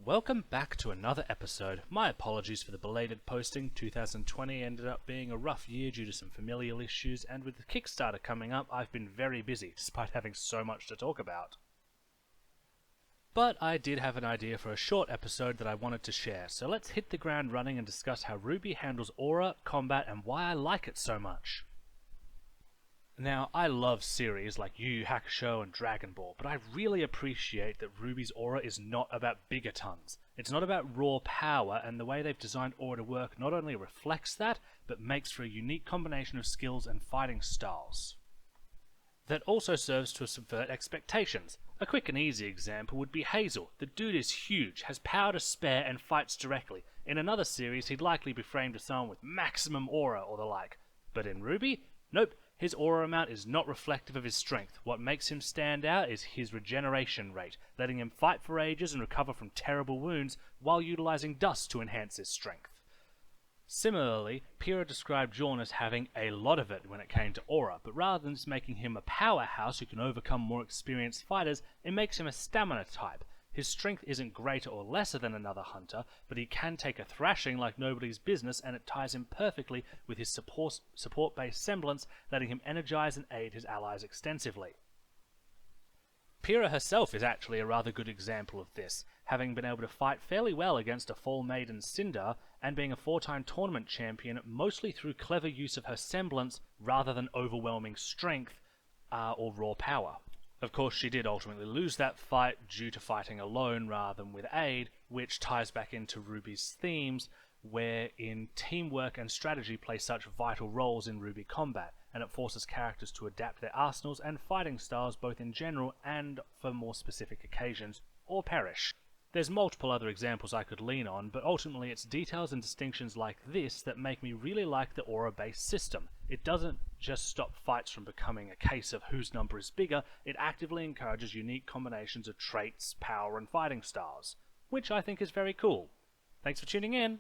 Welcome back to another episode. My apologies for the belated posting. 2020 ended up being a rough year due to some familial issues, and with the Kickstarter coming up, I've been very busy, despite having so much to talk about. But I did have an idea for a short episode that I wanted to share, so let's hit the ground running and discuss how RWBY handles aura, combat, and why I like it so much. Now, I love series like Yu Yu Hakusho and Dragon Ball, but I really appreciate that RWBY's aura is not about gigatons. It's not about raw power, and the way they've designed aura to work not only reflects that, but makes for a unique combination of skills and fighting styles. That also serves to subvert expectations. A quick and easy example would be Hazel. The dude is huge, has power to spare, and fights directly. In another series, he'd likely be framed as someone with maximum aura or the like. But in RWBY? Nope. His aura amount is not reflective of his strength. What makes him stand out is his regeneration rate, letting him fight for ages and recover from terrible wounds while utilizing dust to enhance his strength. Similarly, Pira described Jaune as having a lot of it when it came to aura, but rather than just making him a powerhouse who can overcome more experienced fighters, it makes him a stamina type. His strength isn't greater or lesser than another hunter, but he can take a thrashing like nobody's business, and it ties him perfectly with his support-based semblance, letting him energize and aid his allies extensively. Pira herself is actually a rather good example of this, having been able to fight fairly well against a Fall Maiden Cinder, and being a 4-time tournament champion mostly through clever use of her semblance rather than overwhelming strength or raw power. Of course, she did ultimately lose that fight due to fighting alone rather than with aid, which ties back into RWBY's themes, wherein teamwork and strategy play such vital roles in RWBY combat, and it forces characters to adapt their arsenals and fighting styles both in general and for more specific occasions, or perish. There's multiple other examples I could lean on, but ultimately it's details and distinctions like this that make me really like the aura-based system. It doesn't just stop fights from becoming a case of whose number is bigger, it actively encourages unique combinations of traits, power, and fighting styles, which I think is very cool. Thanks for tuning in!